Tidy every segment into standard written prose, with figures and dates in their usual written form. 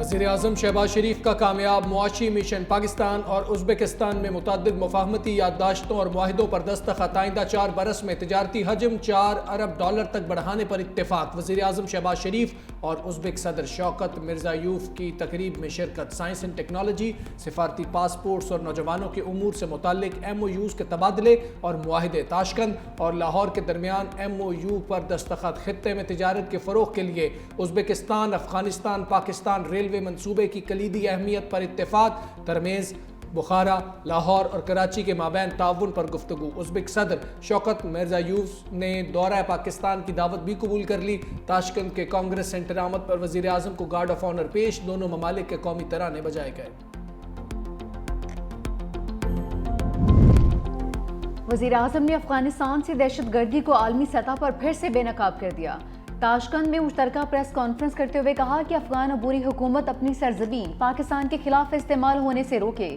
वज़ीर-ए-आज़म शहबाज शरीफ का कामयाब मुआशी मिशन पाकिस्तान और उज़्बेकिस्तान में मुतअद्दिद मुफ़ाहमती याददाश्तों और मुआहिदों पर दस्तखत। आइंदा 4 बरस में तिजारती हजम $4 अरब तक बढ़ाने पर इत्तेफाक। वज़ीर-ए-आज़म शहबाज शरीफ और उज़्बेक सदर शौकत मिर्ज़ायूफ की तकरीब में शिरकत। साइंस एंड टेक्नोलॉजी, सिफारती पासपोर्ट्स और नौजवानों के उमूर से मुताल्लिक MOUs के तबादले और मुआहिदे। ताशकंद और लाहौर के दरमियान MOU पर दस्तखत। खित्ते में तिजारत के फ़रोग़ के लिए उज़्बेकिस्तान, अफ़गानिस्तान, पाकिस्तान रेलवे मंसूबे की कलीदी अहमियत पर इत्तेफाक। तरमेज़ बुखारा, लाहौर और कराची के माबैन ताउन पर गुफ्तगू। उज़्बेक सदर शौकत मिर्ज़ायूफ ने दौरा पाकिस्तान की दावत भी कबूल कर ली। ताशकंद के कांग्रेस सेंटर आमद पर वज़ीर-ए-आज़म को गार्ड ऑफ ऑनर पेश। दोनों ममालिक के कौमी तराने बजाए गए। वज़ीर-ए-आज़म ने अफगानिस्तान से दहशतगर्दी को आलमी सतह पर फिर से बेनकाब कर दिया। ताशकंद में मुश्तरका प्रेस कॉन्फ्रेंस करते हुए कहा कि अफगान अबूरी हुकूमत अपनी सरजमीन पाकिस्तान के खिलाफ इस्तेमाल होने से रोके।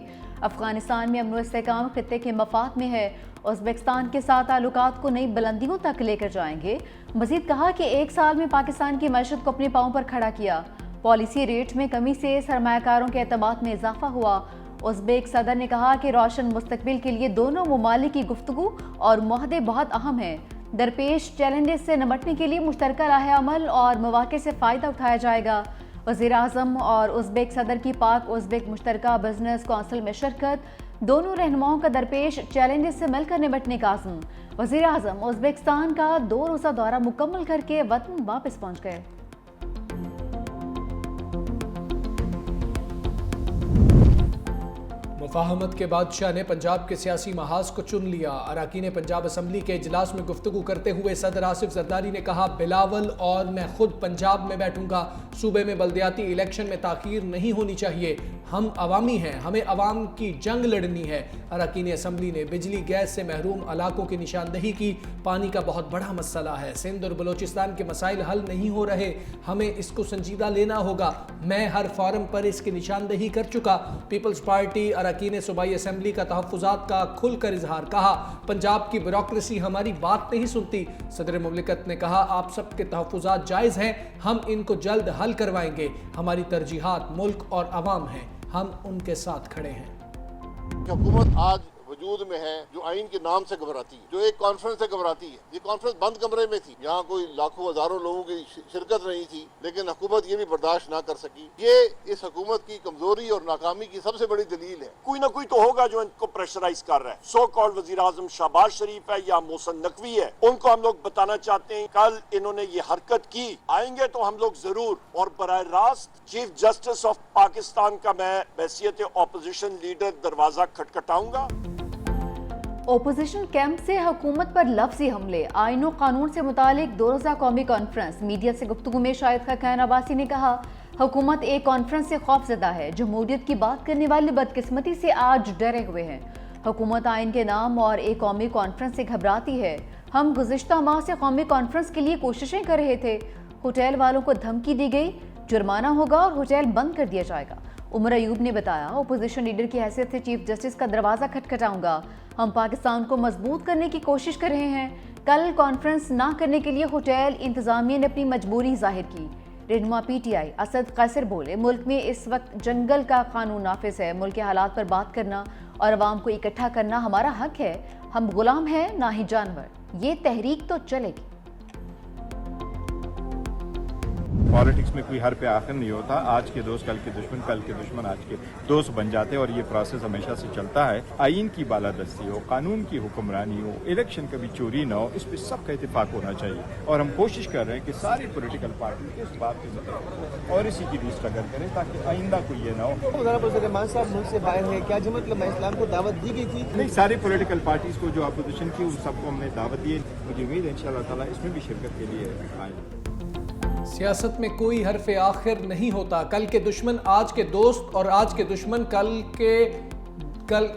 अफगानिस्तान में अमन व इस्तेहकाम खित्ते के मफाद में है। उज़्बेकिस्तान के साथ ताल्लुकात को नई बुलंदियों तक लेकर जाएंगे। मजीद कहा कि 1 साल में पाकिस्तान की मईशत को अपने पाँव पर खड़ा किया। पॉलिसी रेट में कमी से सरमायाकारों के एतमाद में इजाफा हुआ। उज़्बेक सदर ने कहा कि रोशन मुस्तकबिल के लिए दोनों ममालिक की गुफ्तगू और मुआहदे बहुत अहम हैं। दरपेश चैलेंजेस से निपटने के लिए मुश्तरका राह अमल और मौक़े से फ़ायदा उठाया जाएगा। वज़ीर-ए-आज़म और उज़्बेक सदर की पाक उज़्बेक मुश्तरका बिजनेस कौंसिल में शिरकत। दोनों रहनुमाओं का दरपेश चैलेंजेस से मिलकर निपटने का आज़म। वज़ीर-ए-आज़म उज़्बेकिस्तान का 2 रोज़ा दौरा मुकम्मल करके वतन वापस पहुँच गए। मुफाहमत के बादशाह ने पंजाब के सियासी महाज को चुन लिया। अरकान पंजाब असम्बली के इजलास में गुफ्तगू करते हुए सदर आसिफ जरदारी ने कहा, बिलावल और मैं खुद पंजाब में बैठूंगा। सूबे में बल्दियाती इलेक्शन में ताख़ीर नहीं होनी चाहिए। हम अवामी हैं, हमें अवाम की जंग लड़नी है। अरकान असम्बली ने बिजली गैस से महरूम इलाकों की निशानदही की। पानी का बहुत बड़ा मसला है। सिंध और बलोचिस्तान के मसाइल हल नहीं हो रहे, हमें इसको संजीदा लेना होगा। मैं हर फोरम पर इसकी निशानदही कर चुका। पीपल्स पार्टी अरकान सूबाई असम्बली का तहफ़्फ़ुज़ात का खुलकर इजहार। कहा, पंजाब की ब्यूरोक्रेसी हमारी बात नहीं सुनती। सदर मुमलिकत ने कहा, आप सबके तहफ़्फ़ुज़ात जायज़ हैं, हम इनको जल्द हल करवाएंगे। हमारी तरजीहात मुल्क और अवाम हैं, हम उनके साथ खड़े हैं। हुकूमत आज वजूद में है जो आइन के नाम से घबराती है, जो एक कॉन्फ्रेंस से घबराती है। ये कॉन्फ्रेंस बंद कमरे में थी, यहाँ कोई लाखों हजारों लोगों की शिरकत नहीं थी, लेकिन हुकूमत ये भी बर्दाश्त ना कर सकी। ये इस हुकूमत की कमजोरी और नाकामी की सबसे बड़ी दलील है। कोई ना कोई तो होगा जो इनको प्रेशराइज कर रहा है। सो कॉल्ड वज़ीर-ए-आज़म शहबाज शरीफ है या मोहसिन नकवी है, उनको हम लोग बताना चाहते हैं, कल इन्होंने ये हरकत की, आएंगे तो हम लोग जरूर। और बराह रास्त चीफ जस्टिस ऑफ पाकिस्तान का मैं हैसियत ऑपोजिशन लीडर दरवाजा खटखटाऊंगा। ओपोजिशन कैंप से हुकूमत पर लफ्ज़ी हमले। आईन और कानून से मुतालिक 2 रोज़ा कौमी कॉन्फ्रेंस। मीडिया से गुफ्तगू में शाहिद खैन अब्बासी ने कहा, हुकूमत एक कॉन्फ्रेंस से खौफजदा है। जमहूरियत की बात करने वाले बदकिस्मती से आज डरे हुए हैं। हुकूमत आइन के नाम और एक कौमी कॉन्फ्रेंस से घबराती है। हम गुज़िश्ता माह से कौमी कॉन्फ्रेंस के लिए कोशिशें कर रहे थे। होटल वालों को धमकी दी गई, जुर्माना होगा और होटल बंद कर दिया जाएगा। उमर अयूब ने बताया, अपोजिशन लीडर की हैसियत से चीफ जस्टिस का दरवाज़ा खटखटाऊंगा। हम पाकिस्तान को मजबूत करने की कोशिश कर रहे हैं। कल कॉन्फ्रेंस ना करने के लिए होटल इंतजामिया ने अपनी मजबूरी जाहिर की। रहनुमा PTI असद कैसर बोले, मुल्क में इस वक्त जंगल का कानून नाफिज है। मुल्क के हालात पर बात करना और अवाम को इकट्ठा करना हमारा हक है। हम गुलाम हैं, ना ही जानवर। ये तहरीक तो चलेगी। पॉलिटिक्स में कोई हर पे आखिर नहीं होता। आज के दोस्त कल के दुश्मन, कल के दुश्मन आज के दोस्त बन जाते हैं और ये प्रोसेस हमेशा से चलता है। आइन की बालादस्ती हो, कानून की हुक्मरानी हो, इलेक्शन कभी चोरी ना हो, इस पर सबका इत्तेफाक होना चाहिए। और हम कोशिश कर रहे हैं कि सारी पॉलिटिकल पार्टी इस बात की जरूरत और इसी की भी स्ट्रगल करें ताकि आइंदा कोई ये ना हो। रहमान साहब मुल्क से बाहर है, क्या जमात उलमा इस्लाम को दावत दी गई थी? नहीं, सारी पॉलिटिकल पार्टीज को जो अपोजिशन की उन सबको हमने दावत दी है। मुझे उम्मीद है इंशाअल्लाह ताला इसमें भी शिरकत के लिए आएंगे। सियासत में कोई हरफ आखिर नहीं होता। कल के दुश्मन आज के दोस्त और आज के दुश्मन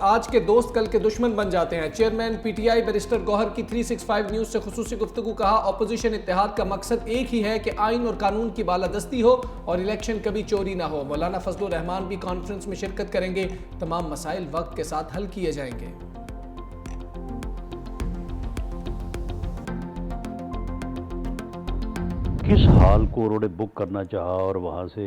आज के दोस्त कल के दुश्मन बन जाते हैं। चेयरमैन PTI बैरिस्टर गौहर की 365 न्यूज़ से खुसूसी गुफ्तगू। कहा, अपोजिशन इत्तेहाद का मकसद एक ही है कि आइन और कानून की बालादस्ती हो और इलेक्शन कभी चोरी ना हो। मौलाना फजलुर रहमान भी कॉन्फ्रेंस में शिरकत करेंगे। तमाम मसाइल वक्त के साथ हल किए जाएंगे। किस हाल को उन्होंने बुक करना चाहा और वहाँ से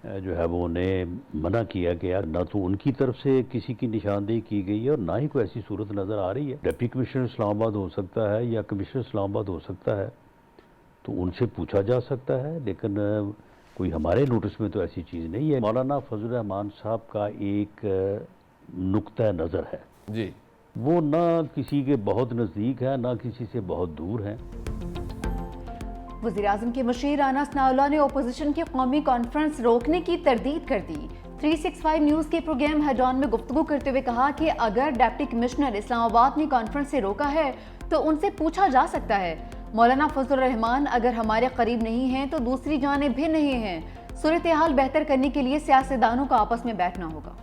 जो है वो उन्हें मना किया गया। ना तो उनकी तरफ से किसी की निशानदेही की गई है और ना ही कोई ऐसी सूरत नज़र आ रही है। डिप्टी कमिश्नर इस्लामाबाद हो सकता है या कमिश्नर इस्लामाबाद हो सकता है, तो उनसे पूछा जा सकता है, लेकिन कोई हमारे नोटिस में तो ऐसी चीज़ नहीं है। मौलाना फजल रहमान साहब का एक नुक्ता नज़र है जी, वो ना किसी के बहुत नज़दीक है ना किसी से बहुत दूर है। वज़ीर-ए-आज़म के मशीर राना सनाउल्लाह ने ओपोजिशन की कौमी कॉन्फ्रेंस रोकने की तरदीद कर दी। 365 न्यूज़ के प्रोग्राम हेड ऑन में गुफ्तगू करते हुए कहा कि अगर डिप्टी कमिश्नर इस्लामाबाद ने कॉन्फ्रेंस से रोका है तो उनसे पूछा जा सकता है। मौलाना फजल रहमान अगर हमारे करीब नहीं हैं तो दूसरी जानिब भी नहीं हैं। सूरत हाल बेहतर करने के लिए सियासतदानों को आपस में बैठना होगा।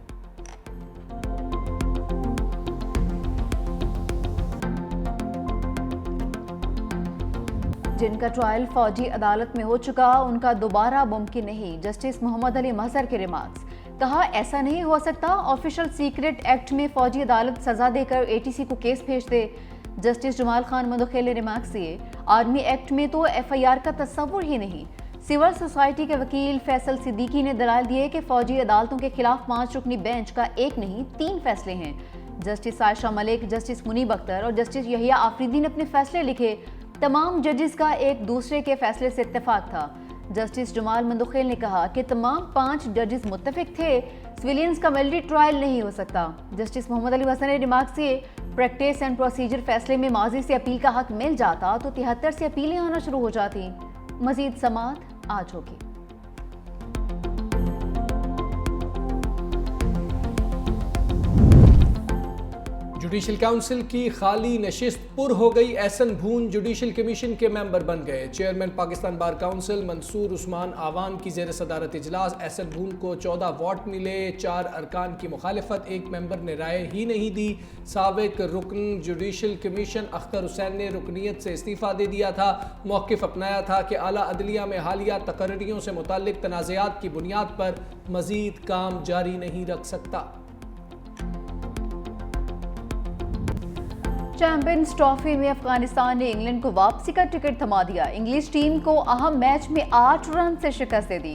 जिनका ट्रायल फौजी अदालत में हो चुका उनका दोबारा मुमकिन नहीं, जस्टिस मोहम्मद अली महजर के रिमार्क्स। कहा ऐसा नहीं हो सकता, ऑफिशियल सीक्रेट एक्ट में फौजी अदालत सजा देकर एटीसी को केस भेज दे। जस्टिस जमाल खान मंदोखेल ने रिमार्क्स दिए, आर्मी एक्ट में तो एफआईआर का तस्वुर ही नहीं। सिविल सोसाइटी के वकील फैसल सिद्दीकी ने दलाल दिए कि फौजी अदालतों के खिलाफ 5 रुकनी बेंच का एक नहीं 3 फैसले हैं। जस्टिस आयशा मलिक, जस्टिस मुनीब अख्तर और जस्टिस यहिया आफरीदी ने अपने फैसले लिखे। तमाम जजेस का एक दूसरे के फैसले से इत्तेफाक था। जस्टिस जमाल मंदोखेल ने कहा कि तमाम 5 जजेस मुत्तफिक थे, सिविलियंस का मिलिट्री ट्रायल नहीं हो सकता। जस्टिस मोहम्मद अली हसन ने रिमार्क किए, प्रैक्टिस एंड प्रोसीजर फैसले में माजी से अपील का हक मिल जाता तो 73 से अपीलें आना शुरू हो जाती। मजीद समाअत आज होगी। जुडिशल काउंसिल की खाली नशिस्त पुर हो गई। एहसन भून जुडिशल कमीशन के मेंबर बन गए। Chairman Pakistan Bar Council Mansoor Usman Awan की जेर सदारत इजलास। एहसन भून को 14 वोट मिले, 4 अरकान की मुखालिफत, 1 मेंबर ने राय ही नहीं दी। साबिक रुकन जुडिशल कमीशन अख्तर हुसैन ने रुकनीत से इस्तीफा दे दिया था। मौक़िफ़ अपनाया था कि आला अदलिया में हालिया तकर्रियों से मुताल्लिक तनाज़ात की बुनियाद पर मजीद काम जारी नहीं रख सकता। चैंपियंस ट्रॉफी में अफगानिस्तान ने इंग्लैंड को वापसी का टिकट थमा दिया। इंग्लिश टीम को अहम मैच में 8 रन से शिकस्त दे दी।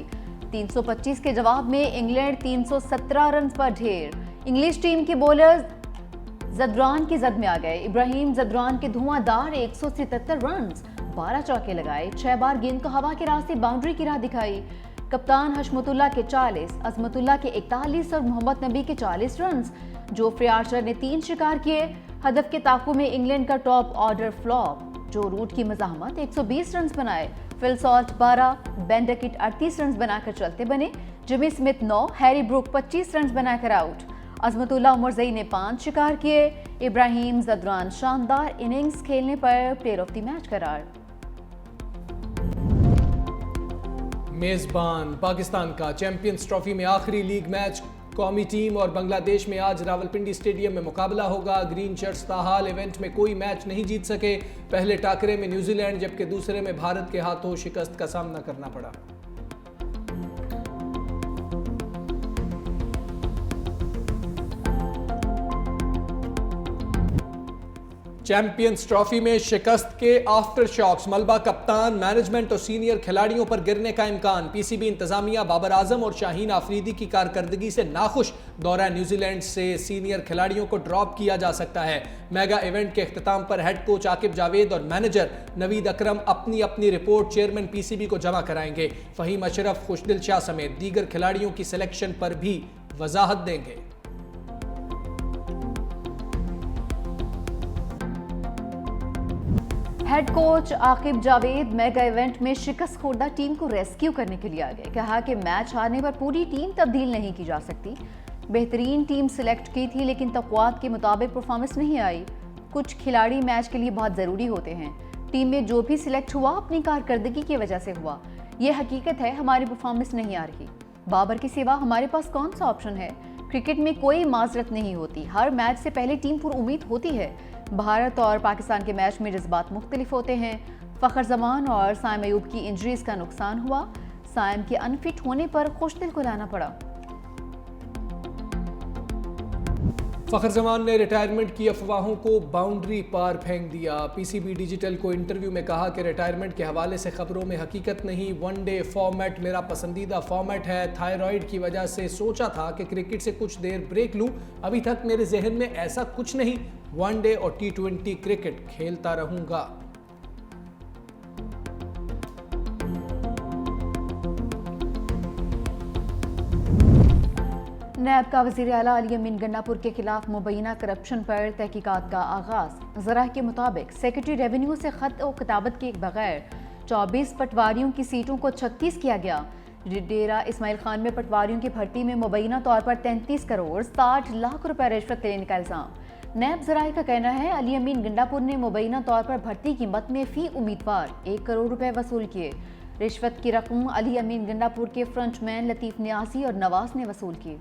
325 के जवाब में इंग्लैंड 317 रन पर ढेर। इंग्लिश टीम के बॉलर जदरान की जद में आ गए। इब्राहिम जदरान के धुआंधार 177 रन, 12 चौके लगाए, 6 बार गेंद को हवा के रास्ते बाउंड्री की राह दिखाई। कप्तान हशमतुल्लाह के 40, अजमतुल्लाह के 41 और मोहम्मद नबी के 40 रन। जोफ्रे आर्चर ने 3 शिकार किए। हदफ के ताकू में इंग्लैंड का टॉप ऑर्डर फ्लॉप। जो रूट की मज़ाहमत 120 रन बनाए। Phil Salt 12, Ben Duckett 38 run बनाकर चलते बने। Jimmy Smith 9, Harry Brook 25 run बनाकर आउट। अजमतुल्लाह उमरजई ने 5 शिकार किए। इब्राहिम जदरान शानदार इनिंग्स खेलने पर प्लेयर ऑफ द मैच करार। मेजबान पाकिस्तान का चैंपियंस ट्रॉफी में आखिरी लीग मैच कौमी टीम और बांग्लादेश में आज रावलपिंडी स्टेडियम में मुकाबला होगा। ग्रीन शर्ट्स ताहाल इवेंट में कोई मैच नहीं जीत सके। पहले टाकरे में न्यूजीलैंड जबकि दूसरे में भारत के हाथों शिकस्त का सामना करना पड़ा। चैंपियंस ट्रॉफी में शिकस्त के आफ्टर शॉक्स, मलबा कप्तान, मैनेजमेंट और सीनियर खिलाड़ियों पर गिरने का इम्कान। पीसीबी इंतजामिया बाबर आजम और शाहीन आफरीदी की कारकर्दगी से नाखुश। दौरा न्यूजीलैंड से सीनियर खिलाड़ियों को ड्रॉप किया जा सकता है। मेगा इवेंट के अख्तिताम पर हेड कोच आकिब जावेद और मैनेजर नवीद अकरम अपनी अपनी रिपोर्ट चेयरमैन पीसीबी को जमा कराएंगे। फहीम अशरफ, खुशदिल शाह समेत दीगर खिलाड़ियों की सिलेक्शन पर भी वजाहत देंगे। Head coach Aqib Javed mega event में शिकस्त खोर्दा टीम को रेस्क्यू करने के लिए आ गए। कहा कि मैच हारने पर पूरी टीम तब्दील नहीं की जा सकती। बेहतरीन टीम सिलेक्ट की थी लेकिन तक़वात के मुताबिक परफॉर्मेंस नहीं आई। कुछ खिलाड़ी मैच के लिए बहुत ज़रूरी होते हैं। टीम में जो भी सिलेक्ट हुआ अपनी कारकर्दगी की वजह से हुआ। यह हकीकत है, हमारी परफॉर्मेंस नहीं आ रही। बाबर के सिवा हमारे पास कौन सा ऑप्शन है। क्रिकेट में कोई माजरत नहीं होती। हर मैच से पहले टीम पुर उम्मीद होती है। भारत और पाकिस्तान के मैच में जज्बात मुख्तलिफ होते हैं। फ़खर जमान और साइम अयूब की इंजरीज का नुकसान हुआ। साइम के अनफिट होने पर खुशदिल को लाना पड़ा। फखर जमान ने रिटायरमेंट की अफवाहों को बाउंड्री पार फेंक दिया। पीसीबी डिजिटल को इंटरव्यू में कहा कि रिटायरमेंट के हवाले से खबरों में हकीकत नहीं, वनडे फॉर्मेट मेरा पसंदीदा फॉर्मेट है। थायराइड की वजह से सोचा था कि क्रिकेट से कुछ देर ब्रेक लूं, अभी तक मेरे जहन में ऐसा कुछ नहीं। वनडे और T20 क्रिकेट खेलता रहूंगा। नैब का वज़ीर आला अली अमीन गंडापुर के खिलाफ मुबैना करप्शन पर तहकीकात का आगाज। ज़राह के मुताबिक सेक्रेटरी रेवेन्यू से खत और किताबत के बगैर 24 पटवारियों की सीटों को 36 किया गया। डेरा इस्माइल खान में पटवारियों की भर्ती में मुबैना तौर पर 33 करोड़ 60 लाख रुपए रिश्वत लेने का इल्ज़ाम। नैब ज़राए का कहना है अली अमीन गंडापुर ने मुबैना तौर पर भर्ती कीमत में फ़ी उम्मीदवार 1 करोड़ रुपए वसूल किए। रिश्वत की रकम अली अमीन गंडापुर के फ्रंटमैन लतीफ़ न्यासी और नवाज ने वसूल की।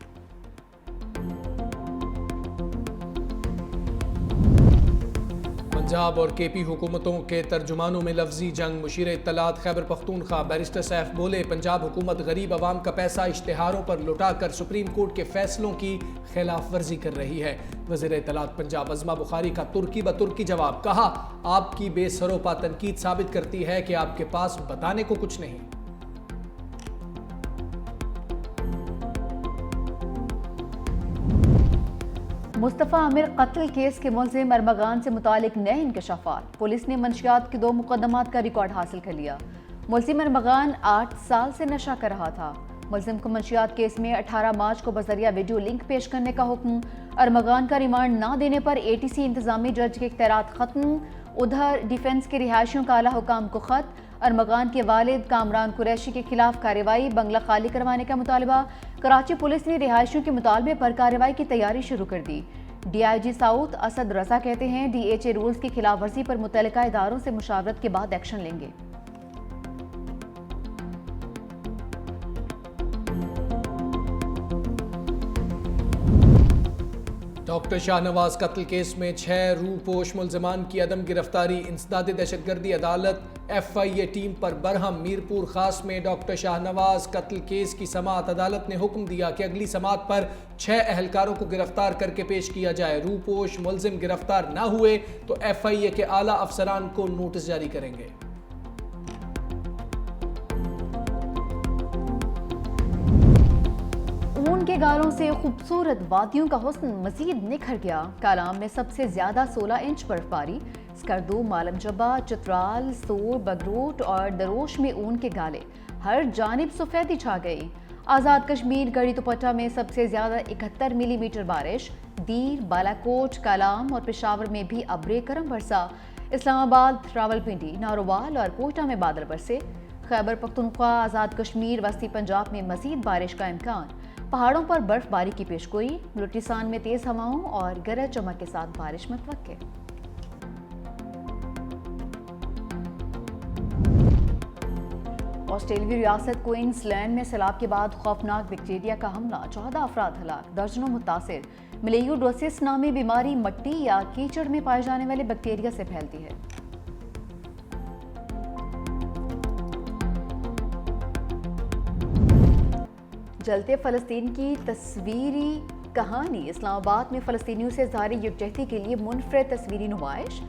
पंजाब और केपी हुकूमतों के तर्जुमानों में लफ्जी जंग। मुशीर इत्तलात खैबर पख्तूनख्वा बैरिस्टर सैफ बोले, पंजाब हुकूमत गरीब आवाम का पैसा इश्तिहारों पर लुटाकर सुप्रीम कोर्ट के फैसलों की खिलाफ वर्जी कर रही है। वज़ीर इत्तलात पंजाब अज़मा बुखारी का तुर्की ब तुर्की जवाब। कहा, आपकी बेसरोपा तनकीद साबित करती है कि आपके पास बताने को कुछ नहीं। मुस्तफ़ा आमिर कत्ल केस के मुलजिम अरमगान से मुतालिक नए इंकशाफात। पुलिस ने मंशियात के 2 मुकदमात का रिकॉर्ड हासिल कर लिया। मुलजिम अरमगान 8 साल से नशा कर रहा था। मुलजिम को मंशियात केस में 18 मार्च को बजरिया वीडियो लिंक पेश करने का हुक्म। अरमगान का रिमांड ना देने पर ATC इंतजामी जज के इख्तियारात खत्म। उधर डिफेंस के रिहायशियों का आला हुकाम को खत। अरमगान के वालिद कामरान कुरैशी के खिलाफ कार्रवाई, बंगला खाली करवाने का मुतालबा। कराची पुलिस ने रिहायशियों के मुतालबे पर कार्रवाई की तैयारी शुरू कर दी। DIG साउथ असद रजा कहते हैं DHA रूल्स की खिलाफ वर्जी पर मुतल्लिका इदारों से मुशावरत के बाद एक्शन लेंगे। डॉक्टर शाहनवाज कत्ल केस में 6 रूपोश मुलजमान की अदम गिरफ्तारी। इंसदाद दहशतगर्दी अदालत FIA टीम पर बरहम। मीरपुर खास में डॉक्टर शाहनवाज कत्ल केस की समाअत अदालत ने हुक्म दिया कि अगली समाअत पर 6 अहलकारों को गिरफ्तार करके पेश किया जाए। रूपोश मुलजिम गिरफ्तार न हुए तो FIA के आला अफसरान को नोटिस जारी करेंगे। ऊन के गालों से खूबसूरत वादियों का हुस्न मजीद निखर गया। कालाम में सबसे ज्यादा 16 इंच बर्फबारी। स्कर्दू, मालम जब्बा, चित्राल, सूर, बगरूट और दरोश में ऊन के गाले। हर जानिब सफेदी छा गई। आज़ाद कश्मीर गढ़ी दुपट्टा में सबसे ज्यादा 71 मिलीमीटर बारिश। दीर, बालाकोट, कालाम और पेशावर में भी अब्रे करम बरसा। इस्लामाबाद, रावलपिंडी, नारोवाल और कोयटा में बादल बरसे। खैबर पख्तूनख्वा, आज़ाद कश्मीर, वस्ती पंजाब में मजीद बारिश का इम्कान। पहाड़ों पर बर्फबारी की पेशगोई। बलूचिस्तान में तेज हवाओं और गरज चमक के साथ बारिश मुतवक्के। ऑस्ट्रेलियाई रियासत क्वींसलैंड में सैलाब के बाद खौफनाक बैक्टीरिया का हमला, 14 अफराद हलाक, दर्जनों मुतासिर। मिलेयोडोसिस नामी बीमारी मट्टी या कीचड़ में पाए जाने वाले बैक्टीरिया से फैलती है। जलते फ़लस्तीन की तस्वीरी कहानी। इस्लामाबाद में फ़लस्तीनियों से ज़ाहिरी यकजहती के लिए मुनफरद तस्वीरी नुमाइश।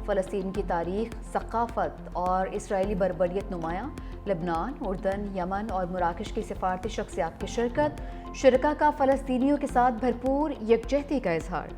फ़लस्तीन की तारीख, सक़ाफ़त और इसराइली बर्बरियत नुमायाँ। लेबनान, उर्दन, यमन और मराकश की सिफारती शख्सियात की शिरकत। शुरका का फ़लस्तीनियों के साथ भरपूर यकजहती का इजहार।